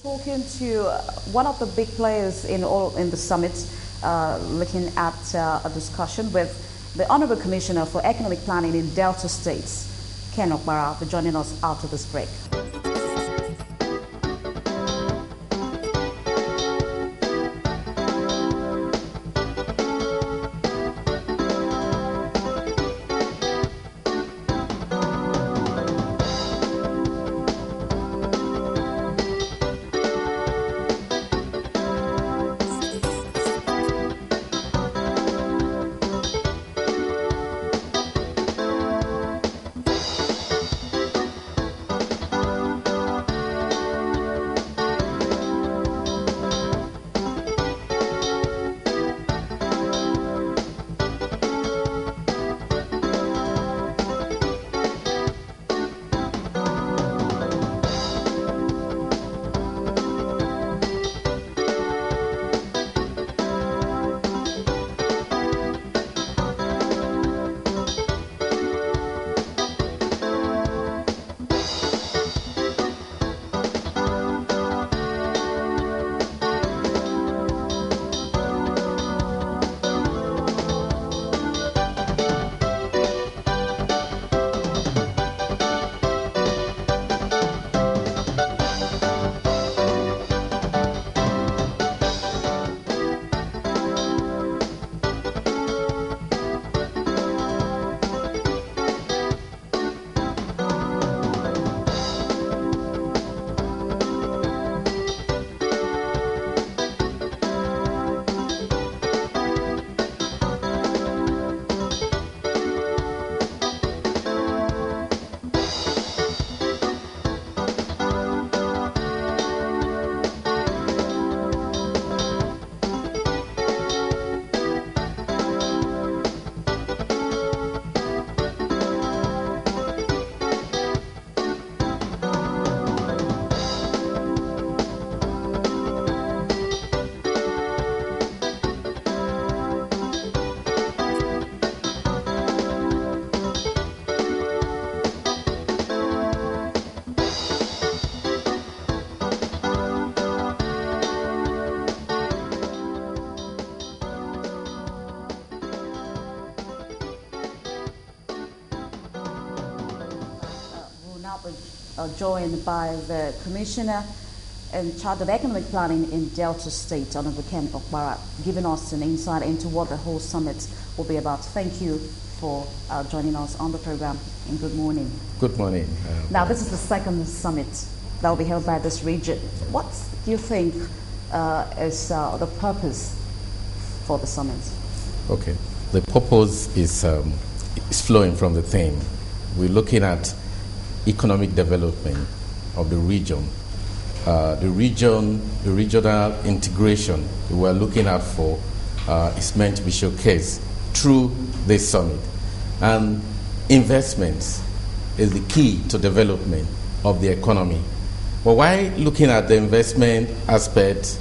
Talking to one of the big players in the summit, looking at a discussion with the Honorable Commissioner for Economic Planning in Delta States, Ken Okpara, for joining us after this break. Joined by the Commissioner in charge of Economic Planning in Delta State, Honorable Ken Okpara, giving us an insight into what the whole summit will be about. Thank you for joining us on the program, and good morning. Good morning. Now, this is the second summit that will be held by this region. What do you think is the purpose for the summit? Okay, the purpose is flowing from the theme. We're looking at economic development of the region. The regional integration we're looking at for is meant to be showcased through this summit. And investments is the key to development of the economy. But while looking at the investment aspect,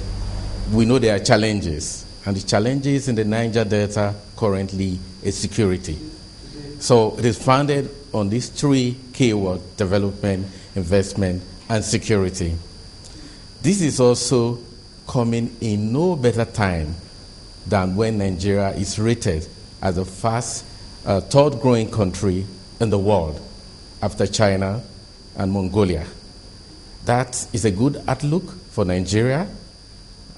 we know there are challenges. And the challenges in the Niger Delta currently is security. So it is founded on these three keywords: development, investment, and security. This is also coming in no better time than when Nigeria is rated as the third growing country in the world after China and Mongolia. That is a good outlook for Nigeria.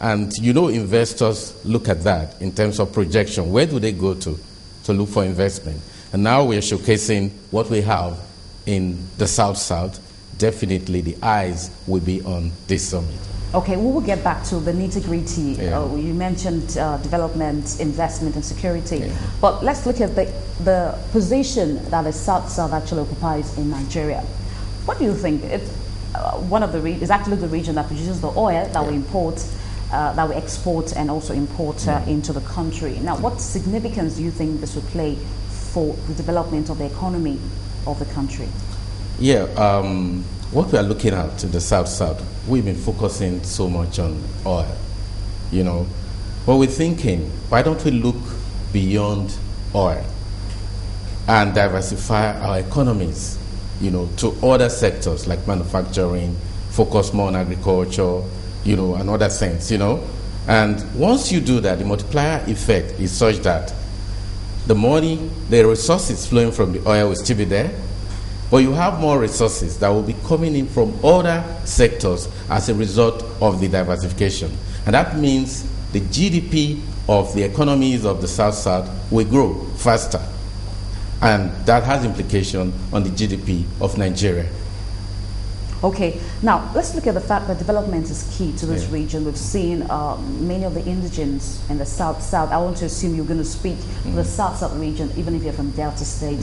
And you know, investors look at that in terms of projection. Where do they go to look for investment? And now we are showcasing what we have in the South-South. Definitely the eyes will be on this summit. Okay, we will get back to the nitty-gritty. Yeah. You mentioned development, investment, and security. Yeah. But let's look at the position that the South-South actually occupies in Nigeria. What do you think? It's it's actually the region that produces the oil that we import, that we export and also import into the country. Now, what significance do you think this will play for the development of the economy of the country? Yeah, what we are looking at in the South-South, we've been focusing so much on oil, you know. But we're thinking, why don't we look beyond oil and diversify our economies, you know, to other sectors like manufacturing, focus more on agriculture, and other things, And once you do that, the multiplier effect is such that the money, the resources flowing from the oil will still be there, but you have more resources that will be coming in from other sectors as a result of the diversification. And that means the GDP of the economies of the South-South will grow faster. And that has implication on the GDP of Nigeria. Okay, now let's look at the fact that development is key to this region. We've seen many of the indigents in the South-South. I want to assume you're going to speak for the South-South region, even if you're from Delta State.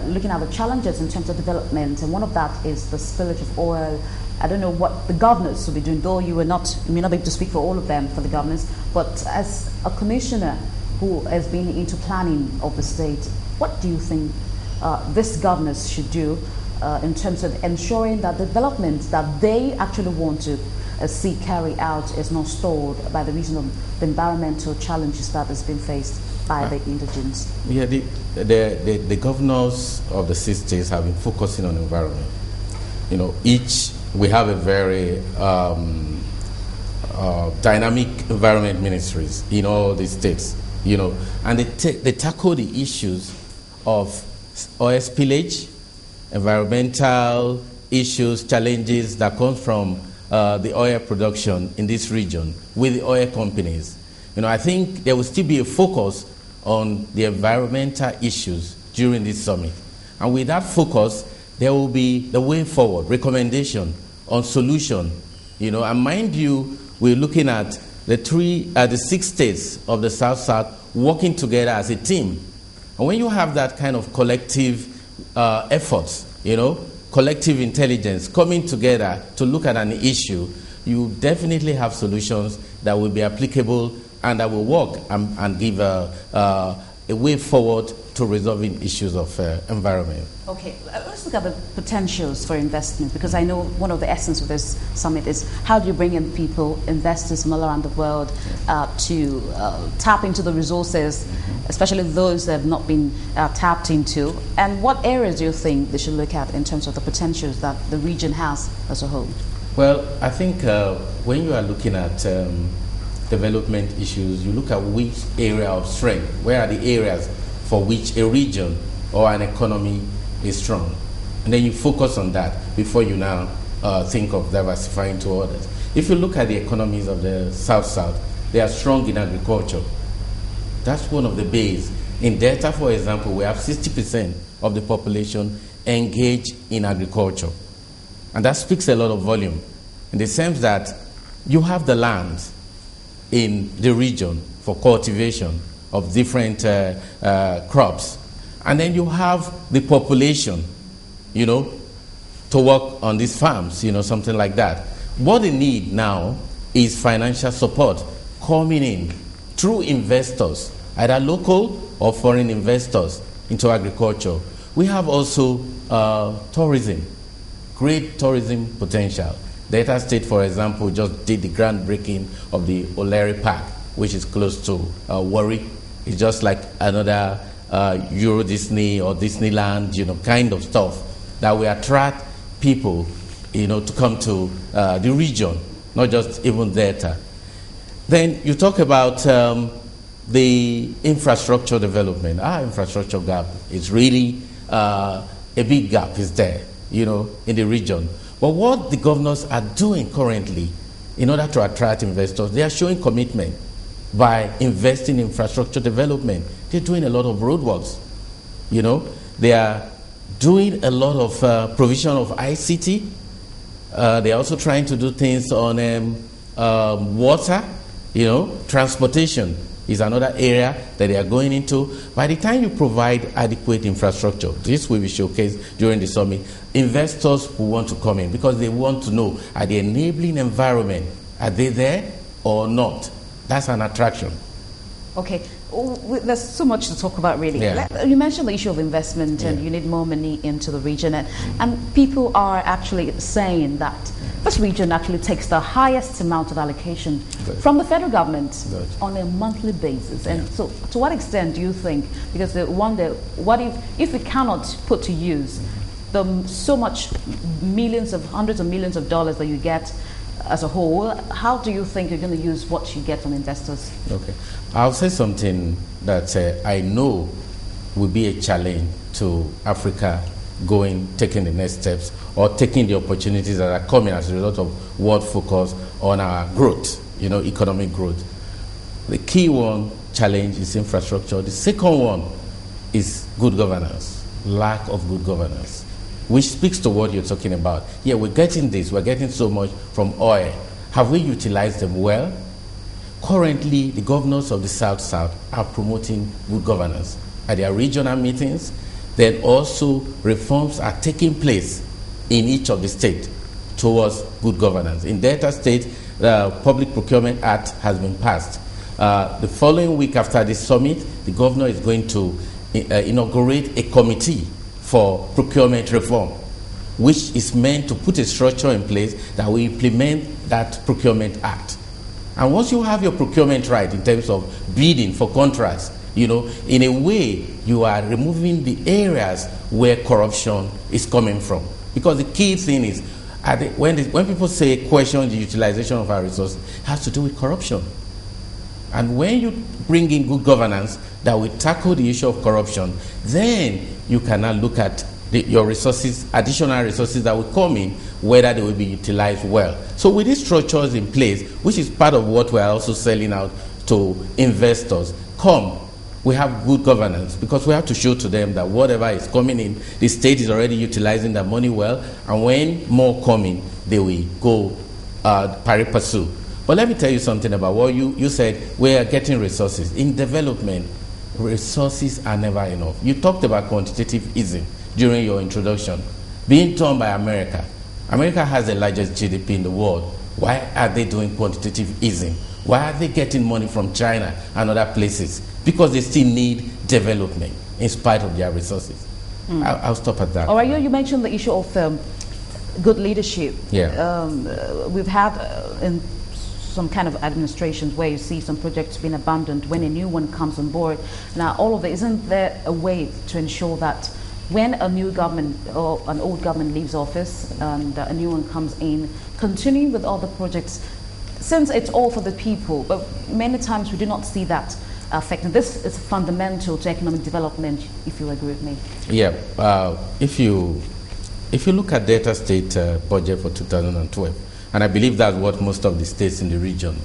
Looking at the challenges in terms of development, and one of that is the spillage of oil. I don't know what the governors will be doing, though you may not be able to speak for all of them, for the governors, but as a commissioner who has been into planning of the state, what do you think this governors should do in terms of ensuring that development that they actually want to see carry out is not stalled by the reason of the environmental challenges that has been faced by the indigents? Yeah, the governors of the 6 states have been focusing on environment. We have a very dynamic environment ministries in all these states, and they tackle the issues of oil spillage, environmental issues, challenges that come from the oil production in this region with the oil companies. I think there will still be a focus on the environmental issues during this summit. And with that focus, there will be the way forward, recommendation on solution. And mind you, we're looking at the 6 states of the South-South working together as a team. And when you have that kind of collective efforts, collective intelligence coming together to look at an issue, you definitely have solutions that will be applicable and that will work and give a way forward to resolving issues of environment. Okay, let's look at the potentials for investment, because I know one of the essence of this summit is how do you bring in people, investors from all around the world to tap into the resources, especially those that have not been tapped into, and what areas do you think they should look at in terms of the potentials that the region has as a whole? Well, I think when you are looking at development issues, you look at which area of strength, where are the areas for which a region or an economy is strong. And then you focus on that before you now think of diversifying to others. If you look at the economies of the South-South, they are strong in agriculture. That's one of the bases. In Delta, for example, we have 60% of the population engaged in agriculture. And that speaks a lot of volume in the sense that you have the land in the region for cultivation of different crops. And then you have the population, to work on these farms, something like that. What they need now is financial support coming in through investors, either local or foreign investors into agriculture. We have also tourism, great tourism potential. Delta State, for example, just did the groundbreaking of the Oleri Park, which is close to Warri. It's just like another Euro Disney or Disneyland, kind of stuff that will attract people, to come to the region, not just even Delta. Then you talk about the infrastructure development. Our infrastructure gap is really a big gap is there, in the region. But what the governors are doing currently in order to attract investors, they are showing commitment by investing in infrastructure development. They're doing a lot of roadworks. They are doing a lot of provision of ICT. They're also trying to do things on water, transportation is another area that they are going into. By the time you provide adequate infrastructure, this will be showcased during the summit, investors who want to come in because they want to know, are the enabling environment, are they there or not? That's an attraction. Okay, there's so much to talk about, really. Yeah. You mentioned the issue of investment, and you need more money into the region, and people are actually saying that this region actually takes the highest amount of allocation from the federal government on a monthly basis. And so, to what extent do you think, because they wonder, what if we cannot put to use the so much hundreds of millions of dollars that you get as a whole, how do you think you're going to use what you get from investors? Okay. I'll say something that I know will be a challenge to Africa taking the next steps or taking the opportunities that are coming as a result of world focus on our growth, economic growth. The key one challenge is infrastructure. The second one is good governance, lack of good governance, which speaks to what you're talking about. Yeah, we're getting this, we're getting so much from oil. Have we utilized them well? Currently, the governors of the South-South are promoting good governance at their regional meetings. Then also reforms are taking place in each of the states towards good governance. In Delta State, the Public Procurement Act has been passed. The following week after this summit, the governor is going to inaugurate a committee for procurement reform, which is meant to put a structure in place that will implement that procurement act. And once you have your procurement right in terms of bidding for contracts, in a way you are removing the areas where corruption is coming from. Because the key thing is, when people say question the utilization of our resources, it has to do with corruption. And when you bring in good governance that will tackle the issue of corruption, then you can now look at your resources, additional resources that will come in, whether they will be utilized well. So with these structures in place, which is part of what we are also selling out to investors, we have good governance, because we have to show to them that whatever is coming in, the state is already utilizing the money well, and when more come in, they will go pari passu. But let me tell you something about what you said. We are getting resources. In development, resources are never enough. You talked about quantitative easing during your introduction, being done by America. America has the largest GDP in the world. Why are they doing quantitative easing? Why are they getting money from China and other places? Because they still need development in spite of their resources. I'll stop at that. All right, you mentioned the issue of good leadership. Yeah. We've had in some kind of administrations where you see some projects being abandoned when a new one comes on board. Now, all of it, isn't there a way to ensure that when a new government or an old government leaves office and a new one comes in, continuing with all the projects, since it's all for the people, but many times we do not see that affecting. This is fundamental to economic development, if you agree with me. Yeah. If you look at Delta State budget for 2012, and I believe that's what most of the states in the region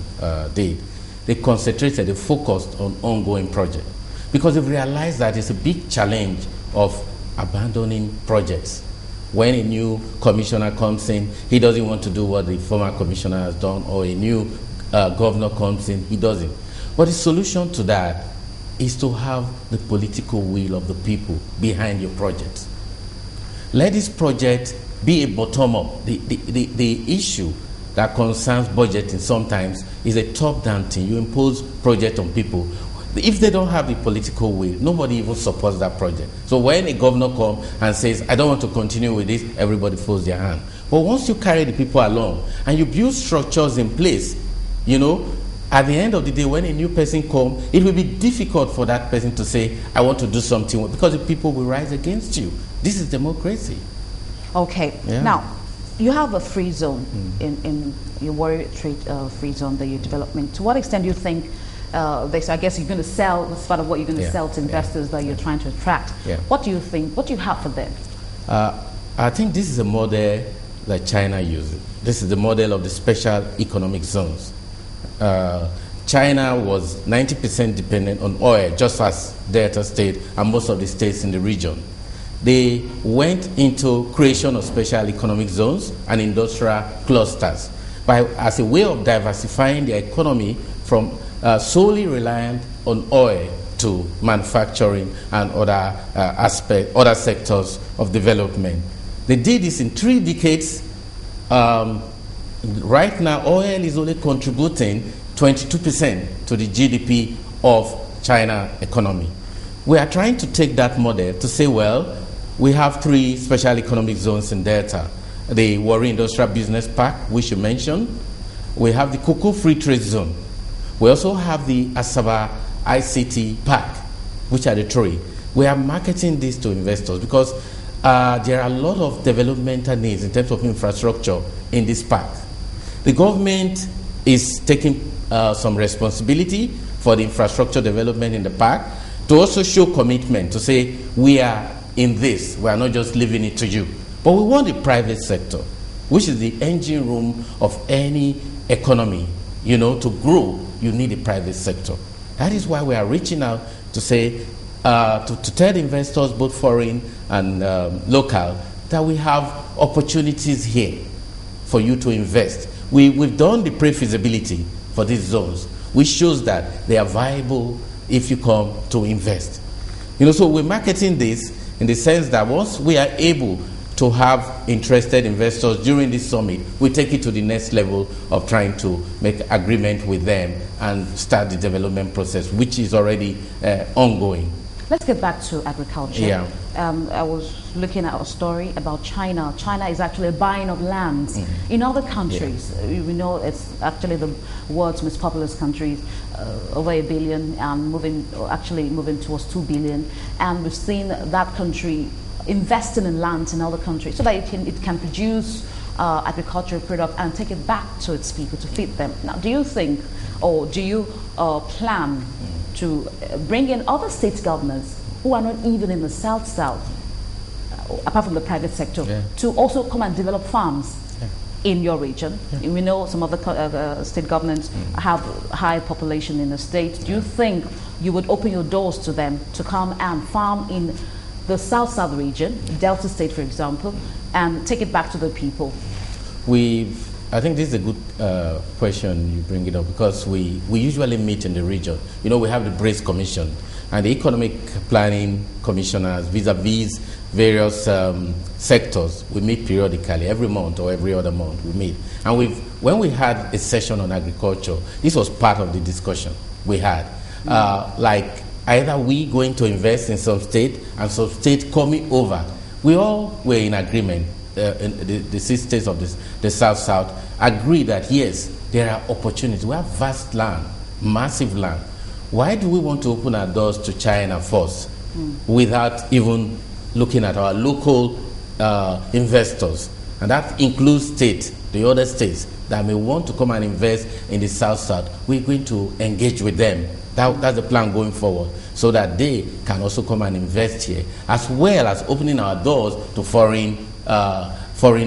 did, they concentrated, they focused on ongoing projects, because they've realized that it's a big challenge of abandoning projects. When a new commissioner comes in, he doesn't want to do what the former commissioner has done, or a new governor comes in, he doesn't. But the solution to that is to have the political will of the people behind your projects. Let this project be a bottom-up. The issue that concerns budgeting sometimes is a top-down thing. You impose project on people. If they don't have the political will, nobody even supports that project. So when a governor comes and says, I don't want to continue with this, everybody folds their hand. But once you carry the people along and you build structures in place, at the end of the day, when a new person comes, it will be difficult for that person to say, I want to do something, because the people will rise against you. This is democracy. Okay. Yeah. Now, you have a free zone in your Warrior Trade free zone that you're developing. To what extent do you think I guess you're going to sell, that's part of what you're going to sell to investors that you're trying to attract. Yeah. What do you think? What do you have for them? I think this is a model that China uses. This is the model of the special economic zones. China was 90% dependent on oil, just as Delta State and most of the states in the region. They went into creation of special economic zones and industrial clusters as a way of diversifying their economy from solely reliant on oil to manufacturing and other sectors of development. They did this in 3 decades. Right now, oil is only contributing 22% to the GDP of China economy. We are trying to take that model to say, well, we have 3 special economic zones in Delta. The Warri Industrial Business Park, which you mentioned. We have the Cocoa Free Trade Zone. We also have the Asaba ICT Park, which are the 3. We are marketing this to investors because there are a lot of developmental needs in terms of infrastructure in this park. The government is taking some responsibility for the infrastructure development in the park, to also show commitment, to say we are in this, we are not just leaving it to you. But we want the private sector, which is the engine room of any economy. To grow, you need a private sector. That is why we are reaching out to say, to tell investors, both foreign and local, that we have opportunities here for you to invest. We've done the pre-feasibility for these zones, which shows that they are viable if you come to invest. So we're marketing this in the sense that once we are able to have interested investors during this summit, we take it to the next level of trying to make agreement with them and start the development process, which is already ongoing. Let's get back to agriculture. Yeah. I was looking at a story about China. China is actually buying up lands in other countries. Yeah. We know it's actually the world's most populous country, over 1 billion, and moving towards 2 billion. And we've seen that country investing in lands in other countries so that it can produce agricultural product and take it back to its people to feed them. Now, do you think, or do you plan to bring in other state governments who are not even in the South, apart from the private sector, to also come and develop farms in your region? We know some other state governments have high population in the state. Do you think you would open your doors to them to come and farm in the South region, Delta State, for example, and take it back to the people? I think this is a good question you bring it up, because we usually meet in the region. We have the BRACE Commission and the Economic Planning Commissioners vis-a-vis various sectors. We meet periodically, every month or every other month we meet. And when we had a session on agriculture, this was part of the discussion we had. Like either we going to invest in some state and some state coming over. We all were in agreement. The 6 states of the South agree that yes, there are opportunities. We have vast land, massive land. Why do we want to open our doors to China first without even looking at our local investors? And that includes the other states that may want to come and invest in the South. We're going to engage with them. That's the plan going forward, so that they can also come and invest here, as well as opening our doors to foreign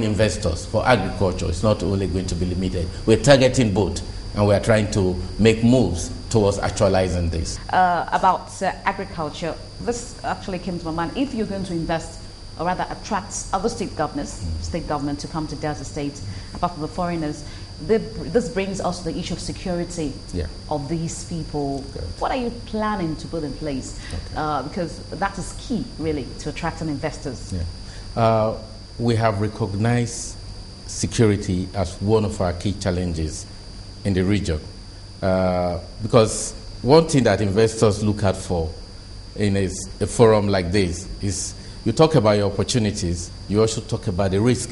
investors for agriculture. It's not only going to be limited. We're targeting both, and we're trying to make moves towards actualizing this. About agriculture, this actually came to my mind. If you're going to invest, or rather attract other state government to come to Delta State, apart from the foreigners, this brings us to the issue of security of these people. Good. What are you planning to put in place? Because that is key, really, to attracting investors. We have recognized security as one of our key challenges in the region. Because one thing that investors look out for in a forum like this is you talk about your opportunities, you also talk about the risk.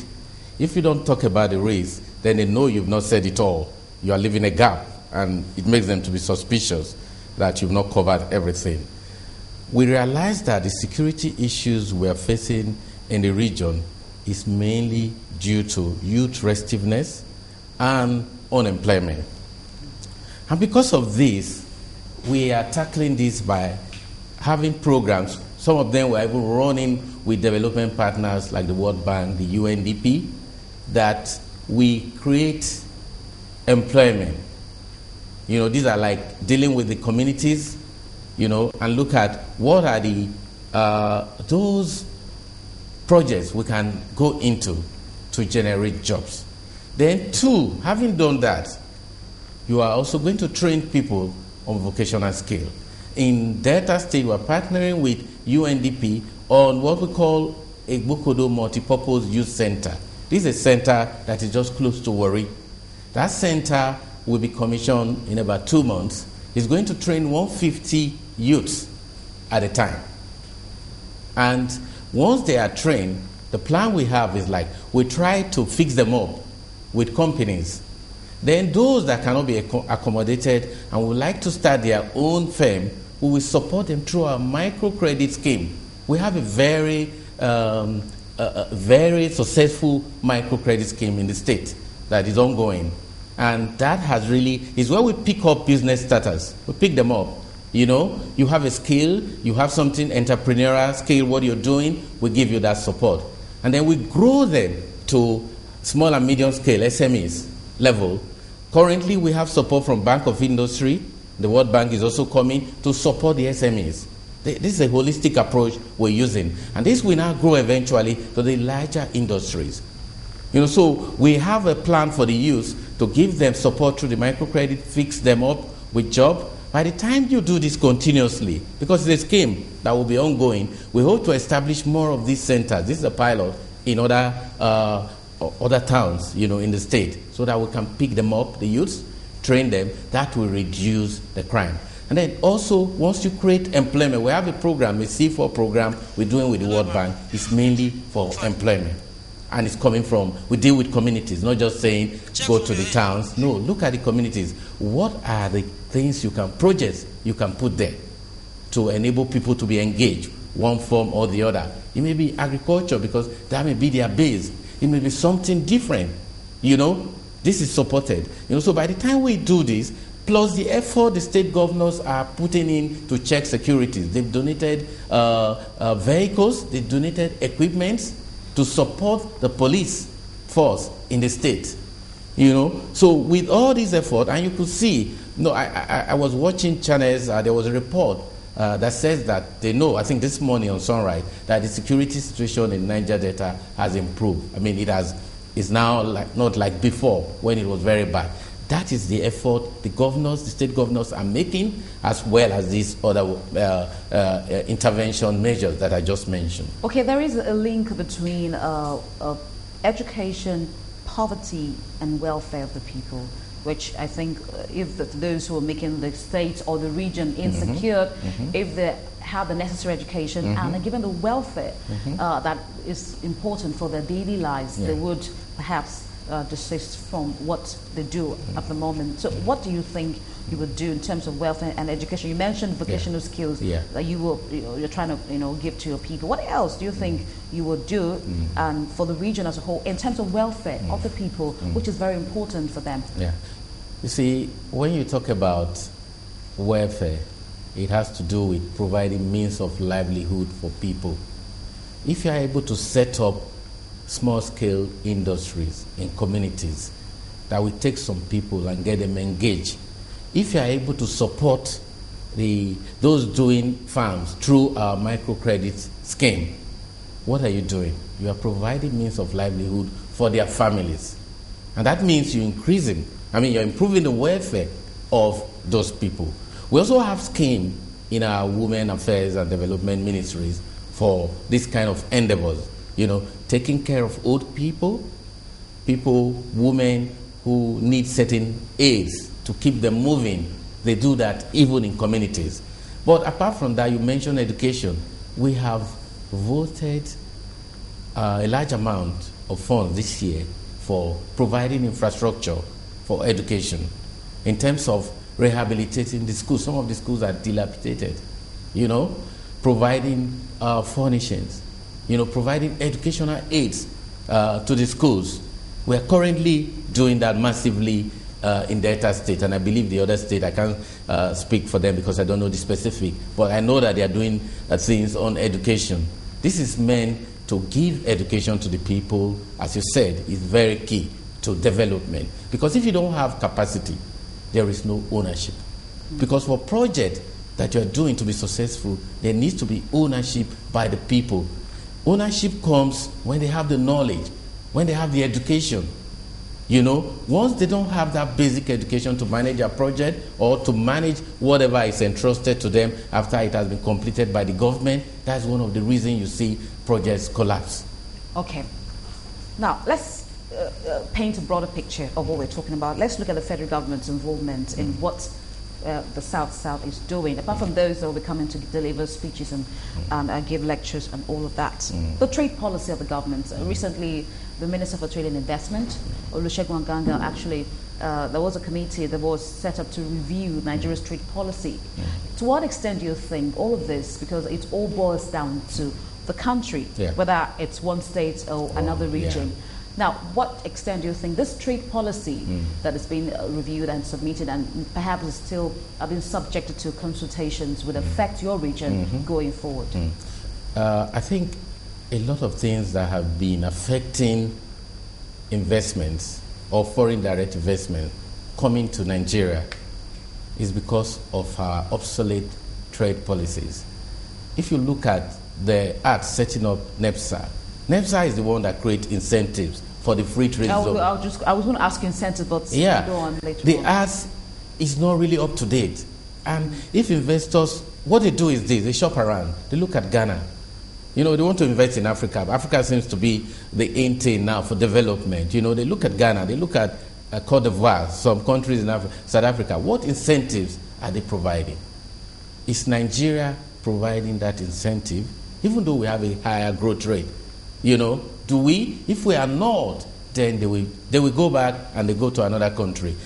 If you don't talk about the risk, then they know you've not said it all. You are leaving a gap, and it makes them to be suspicious that you've not covered everything. We realize that the security issues we are facing in the region is mainly due to youth restiveness and unemployment. And because of this, we are tackling this by having programs. Some of them we're even running with development partners like the World Bank, the UNDP, that we create employment. These are like dealing with the communities, and look at what are the those projects we can go into to generate jobs. Then 2, having done that, you are also going to train people on vocational skill. In Delta State, we're partnering with UNDP on what we call a Bukodo Multipurpose Youth Center. This is a center that is just close to Warri. That center will be commissioned in about 2 months. It's going to train 150 youths at a time. And once they are trained, the plan we have is like we try to fix them up with companies. Then those that cannot be accommodated and would like to start their own firm, we will support them through our microcredit scheme. We have a very successful microcredit scheme in the state that is ongoing. And that has really, is where we pick up business starters. We pick them up. You know, you have a skill, you have something entrepreneurial skill, what you're doing, we give you that support. And then we grow them to small and medium scale, SMEs level. Currently, we have support from Bank of Industry. The World Bank is also coming to support the SMEs. This is a holistic approach we're using. And this will now grow eventually to the larger industries. You know, so we have a plan for the youth to give them support through the microcredit, fix them up with job. By the time you do this continuously, because it's a scheme that will be ongoing, we hope to establish more of these centers. This is a pilot in other towns, you know, in the state, so that we can pick them up, the youths, train them. That will reduce the crime. And then also, once you create employment, we have a program, a C4 program we're doing with the World Bank. It's mainly for employment. And it's coming from, we deal with communities, not just saying go to the towns. No, look at the communities. What are the things projects you can put there to enable people to be engaged, one form or the other? It may be agriculture, because that may be their base. It may be something different. You know, this is supported. You know, so by the time we do this, plus the effort the state governors are putting in to check securities, they've donated vehicles, they've donated equipment to support the police force in the state. You know, so with all this effort, and you could see, I was watching channels, there was a report that says that they know, I think this morning on Sunrise, that the security situation in Niger Delta has improved. I mean, it's now not like before when it was very bad. That is the effort the governors, the state governors are making, as well as these other intervention measures that I just mentioned. Okay, there is a link between education, poverty, and welfare of the people, which I think if those who are making the state or the region insecure, if they have the necessary education and are given the welfare that is important for their daily lives, they would perhaps desist from what they do at the moment. So what do you think you would do in terms of welfare and education? You mentioned vocational skills that you're trying to give to your people. What else do you think you would do for the region as a whole in terms of welfare of the people, which is very important for them? Yeah. You see, when you talk about welfare, it has to do with providing means of livelihood for people. If you are able to set up small-scale industries in communities that will take some people and get them engaged, if you are able to support those doing farms through our microcredit scheme, what are you doing? You are providing means of livelihood for their families. And that means you're improving the welfare of those people. We also have scheme in our Women Affairs and Development Ministries for this kind of endeavors. You know, taking care of old people, women who need certain aids to keep them moving. They do that even in communities. But apart from that, you mentioned education. We have voted a large amount of funds this year for providing infrastructure for education in terms of rehabilitating the schools. Some of the schools are dilapidated, you know, providing furnishings, you know, providing educational aids to the schools. We are currently doing that massively in Delta State, and I believe the other state, I can't speak for them because I don't know the specific, but I know that they are doing things on education. This is meant to give education to the people, as you said, is very key to development. Because if you don't have capacity, there is no ownership. Because for a project that you're doing to be successful, there needs to be ownership by the people. Ownership comes when they have the knowledge, when they have the education. You know, once they don't have that basic education to manage a project or to manage whatever is entrusted to them after it has been completed by the government, that's one of the reasons you see projects collapse. Okay. Now, let's paint a broader picture of what we're talking about. Let's look at the federal government's involvement in what the South is doing, apart from those that will be coming to deliver speeches and give lectures and all of that. The trade policy of the government. Recently, the Minister for Trade and Investment, Olusegun Ganga, actually, there was a committee that was set up to review Nigeria's trade policy. To what extent do you think all of this, because it all boils down to the country, whether it's one state or another region, Now, what extent do you think this trade policy that has been reviewed and submitted and perhaps is still being subjected to consultations would affect your region going forward? I think a lot of things that have been affecting investments or foreign direct investment coming to Nigeria is because of our obsolete trade policies. If you look at the act setting up NEPSA, NEPSA is the one that creates incentives for the free trade zone. I was going to ask you incentives, but yeah, go on later. The act is not really up to date. And if investors, what they do is this, they shop around, they look at Ghana. You know, they want to invest in Africa. Africa seems to be the in thing now for development. You know, they look at Ghana, they look at Cote d'Ivoire, some countries in Africa, South Africa. What incentives are they providing? Is Nigeria providing that incentive, even though we have a higher growth rate? You know, do we? If we are not, then they will go back and they go to another country.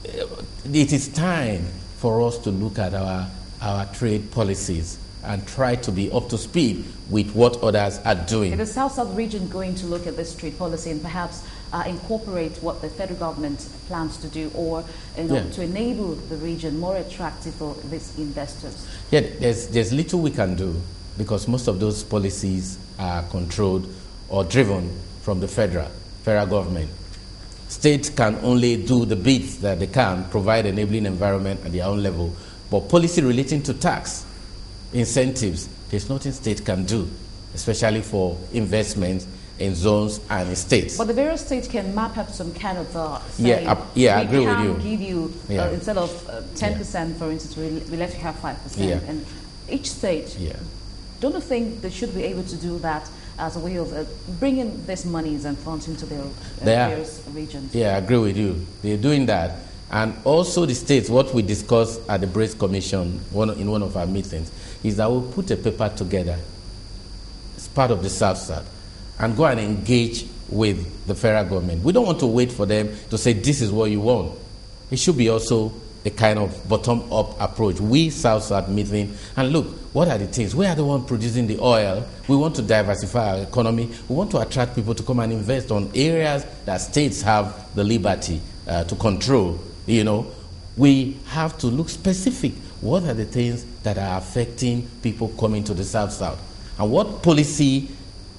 It is time for us to look at our trade policies and try to be up to speed with what others are doing. Is the South-South region going to look at this trade policy and perhaps incorporate what the federal government plans to do, or to enable the region more attractive for these investors? Yeah, there's little we can do because most of those policies are controlled or driven from the federal government. States can only do the bits that they can, provide enabling environment at their own level, but policy relating to tax, incentives, there's nothing state can do, especially for investments in zones and in states. But the various states can map up some kind of I agree with you. Give you instead of 10%, for instance, we let you have 5%, and each state. Don't you think they should be able to do that as a way of bringing these monies and funds into their various regions? Yeah, I agree with you. They're doing that. And also the states, what we discussed at the Brace Commission in one of our meetings, is that we'll put a paper together as part of the South-South and go and engage with the federal government. We don't want to wait for them to say, this is what you want. It should be also a kind of bottom-up approach. We South-South meeting and look, what are the things? We are the one producing the oil. We want to diversify our economy. We want to attract people to come and invest on areas that states have the liberty to control. You know, we have to look specific. What are the things that are affecting people coming to the South-South? And what policy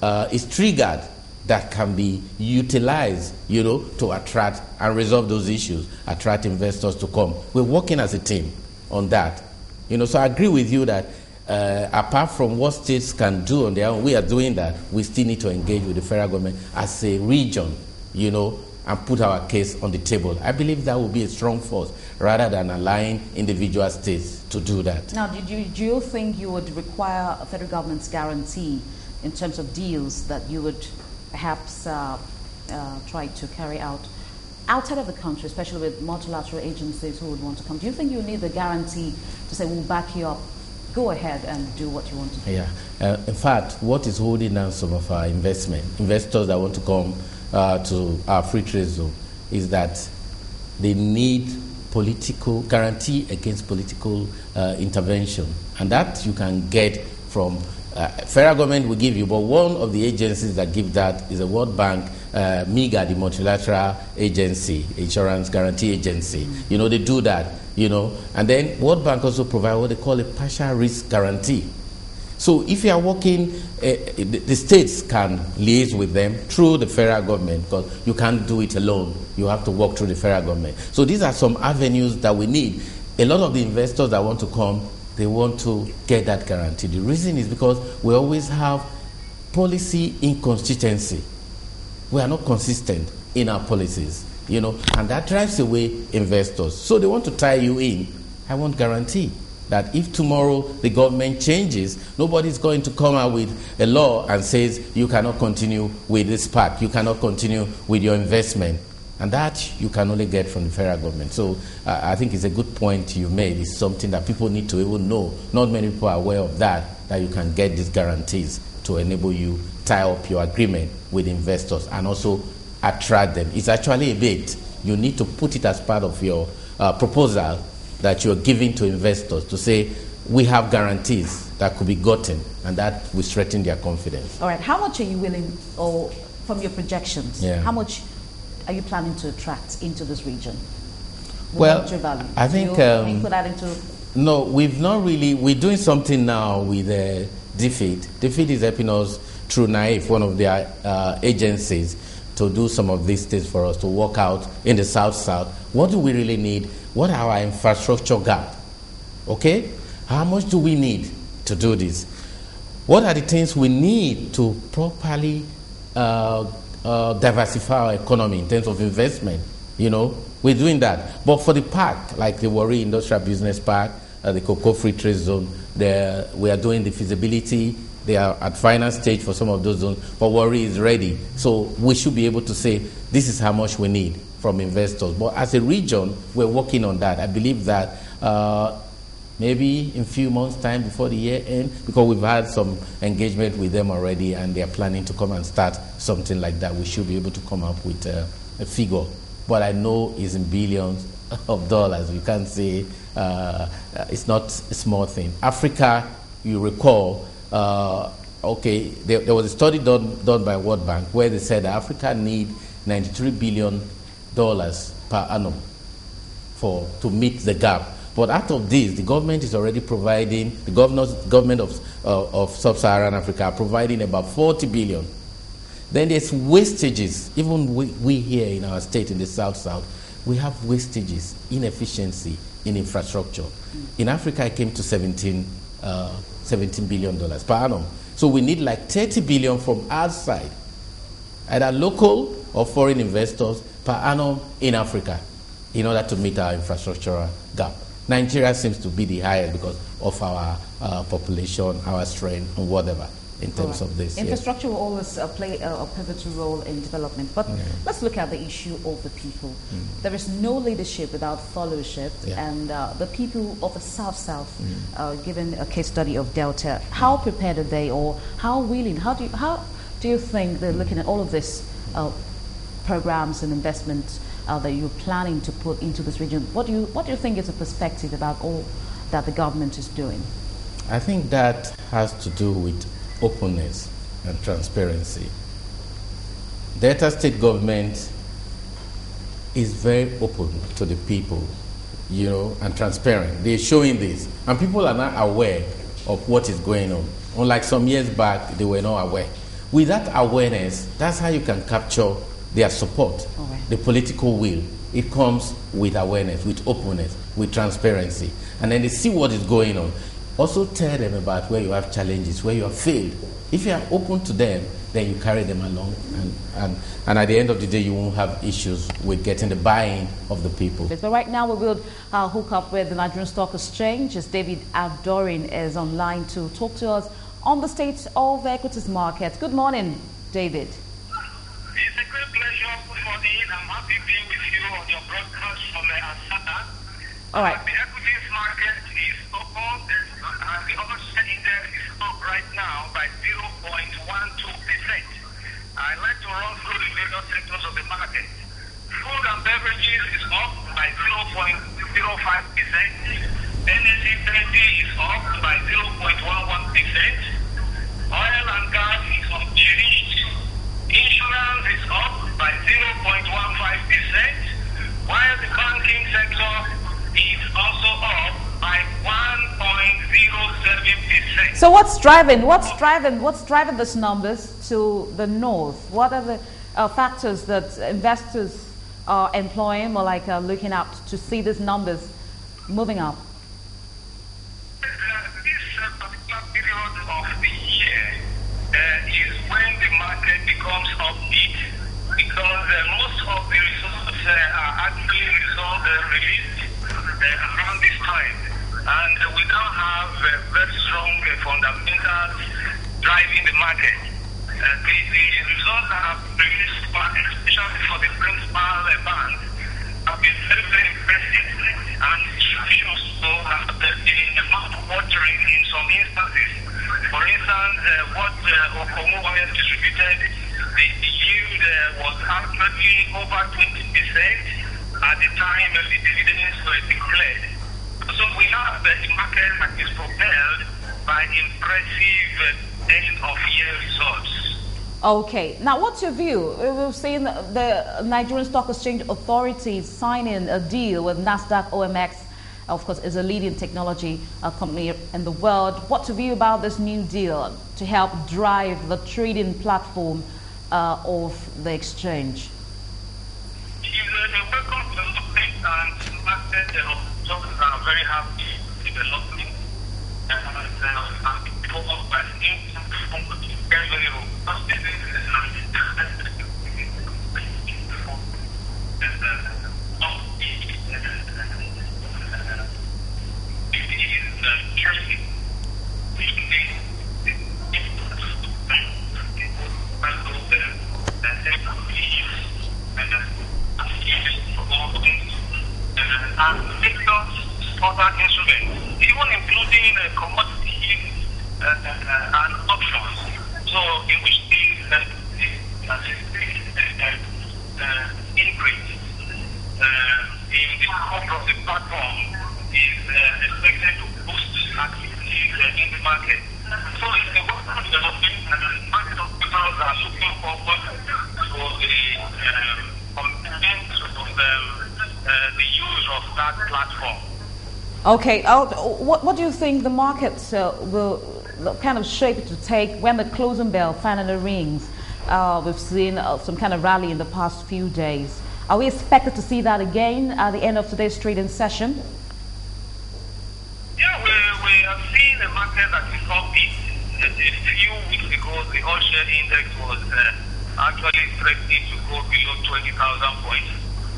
is triggered that can be utilized, you know, to attract and resolve those issues, attract investors to come. We're working as a team on that. You know, so I agree with you that apart from what states can do on their own, we are doing that. We still need to engage with the federal government as a region, you know, and put our case on the table. I believe that will be a strong force rather than allowing individual states to do that. Now, do you think you would require a federal government's guarantee in terms of deals that you would perhaps try to carry out outside of the country, especially with multilateral agencies who would want to come? Do you think you need the guarantee to say, we'll back you up, go ahead and do what you want to do? Yeah. In fact, what is holding down some of our investors that want to come to our free trade zone is that they need political guarantee against political intervention, and that you can get from federal government will give you, but one of the agencies that give that is the World Bank, MIGA, the multilateral agency, insurance guarantee agency. You know, they do that, you know, and then World Bank also provide what they call a partial risk guarantee. So if you are working, the states can liaise with them through the federal government, because you can't do it alone. You have to work through the federal government. So these are some avenues that we need. A lot of the investors that want to come, they want to get that guarantee. The reason is because we always have policy inconsistency. We are not consistent in our policies, you know, and that drives away investors. So they want to tie you in. I want guarantee that if tomorrow the government changes, nobody's going to come out with a law and says you cannot continue with this park, you cannot continue with your investment. And that you can only get from the federal government. So I think it's a good point you made. It's something that people need to even know. Not many people are aware of that you can get these guarantees to enable you tie up your agreement with investors and also attract them. It's actually a bit. You need to put it as part of your proposal that you're giving to investors to say, we have guarantees that could be gotten, and that will strengthen their confidence. All right. How much are you willing, or from your projections, how much are you planning to attract into this region? Well, I think can you put that into? No, we've not really. We're doing something now with DFID. DFID is helping us through NAIF, one of their agencies, to do some of these things for us, to work out in the South-South. What do we really need? What are our infrastructure gap? Okay? How much do we need to do this? What are the things we need to properly diversify our economy in terms of investment? You know, we're doing that. But for the park, like the Warri Industrial Business Park, the Cocoa Free Trade Zone, we are doing the feasibility. They are at final stage for some of those zones, but Warri is ready. So we should be able to say, this is how much we need from investors. But as a region, we're working on that. I believe that maybe in a few months' time before the year end, because we've had some engagement with them already, and they're planning to come and start something like that, we should be able to come up with a figure. But I know it's in billions of dollars. You can't say it's not a small thing. Africa, you recall, there was a study done by World Bank where they said that Africa needs $93 billion per annum to meet the gap. But out of this, the government is already providing, the government of sub-Saharan Africa are providing about 40 billion. Then there's wastages. Even we here in our state, in the South-South, we have wastages, inefficiency in infrastructure. In Africa, it came to $17 billion per annum. So we need like 30 billion from outside, either local or foreign investors per annum in Africa, in order to meet our infrastructural gap. Nigeria seems to be the highest because of our population, our strength, and whatever in terms of this. Infrastructure will always play a pivotal role in development. But let's look at the issue of the people. There is no leadership without followership, and the people of the South-South, given a case study of Delta, how prepared are they, or how willing? How do you think they're looking at all of this programs and investments that you're planning to put into this region? What do you think is a perspective about all that the government is doing? I think that has to do with openness and transparency. Delta State government is very open to the people, and transparent. They're showing this, and people are not aware of what is going on. Unlike some years back, they were not aware. With that awareness, that's how you can capture their support, the political will. It comes with awareness, with openness, with transparency. And then they see what is going on. Also tell them about where you have challenges, where you have failed. If you are open to them, then you carry them along. And at the end of the day, you won't have issues with getting the buy-in of the people. But right now, we will hook up with the Nigerian Stock Exchange, as David Abdorin is online to talk to us on the state of the equities market. Good morning, David. It's a great pleasure. Good morning. I'm happy being with you on your broadcast from Asada. All right. The equities market is open, and the offset index is up right now by 0.12%. I'd like to run through the various sectors of the market. Food and beverages is up by 0.05%. Energy is up by 0.11%. Oil and gas is unchanged. Insurance is up by 0.15%, while the banking sector is also up by 1.07%. So what's driving these numbers to the north? What are the factors that investors are employing or looking at to see these numbers moving up? This particular period of the year is when the market becomes upbeat, because most of the results are actually released around this time, and we don't have very strong fundamentals driving the market. The results that have been released, especially for the principal bank, have been very, very impressive, and shows have been mouth-watering in some instances. For instance, what Okomo has distributed, the yield was actually over 20% at the time the dividends were declared. So we have the market that is propelled by impressive end-of-year results. Okay, now what's your view? We've seen the Nigerian Stock Exchange Authority signing a deal with Nasdaq OMX, of course, is a leading technology company in the world. What's your view about this new deal to help drive the trading platform of the exchange? It is a welcome development, and market observers are very happy with the development. Very, very robust. And other instruments, even including commodities and options. So, in which these increase in the scope of the platform is expected to boost activities in the market. So, it's a welcome development, and market observers are looking forward to the commitment of the use of that platform. Okay, what do you think the market will kind of shape to take when the closing bell finally rings? We've seen some kind of rally in the past few days. Are we expected to see that again at the end of today's trading session? Yeah, we have seen a market that is upbeat. A few weeks ago, the all-share index was actually threatening to go below 20,000 points.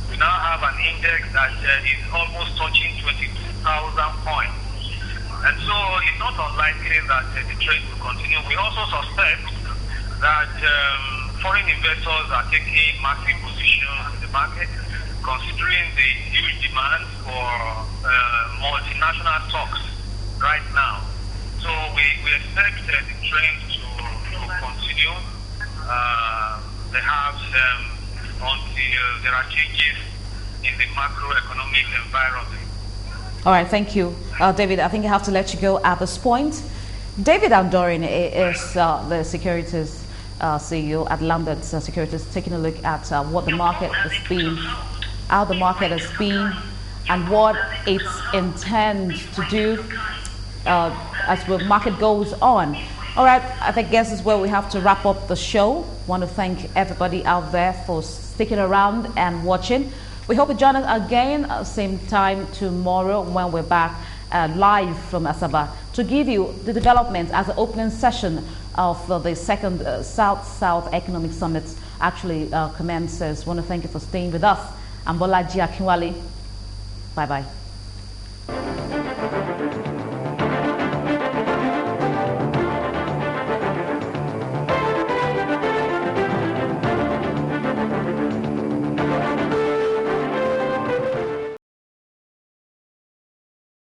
We now have an index that is almost touching 22,000 points. And so it's not unlikely that the trend will continue. We also suspect that foreign investors are taking massive positions in the market, considering the huge demand for multinational stocks right now. So we expect the trend to continue, perhaps until there are changes in the macroeconomic environment. All right, thank you. David, I think I have to let you go at this point. David Andorin is the securities CEO at Lambert Securities, taking a look at what the market has been, how the market has been, and what it intends to do as the market goes on. All right, I think this is where we have to wrap up the show. Want to thank everybody out there for sticking around and watching. We hope you join us again same time tomorrow when we're back live from Asaba to give you the developments as the opening session of the second South-South Economic Summit actually commences. Want to thank you for staying with us. I'm Bolaji Akinwale. Bye-bye.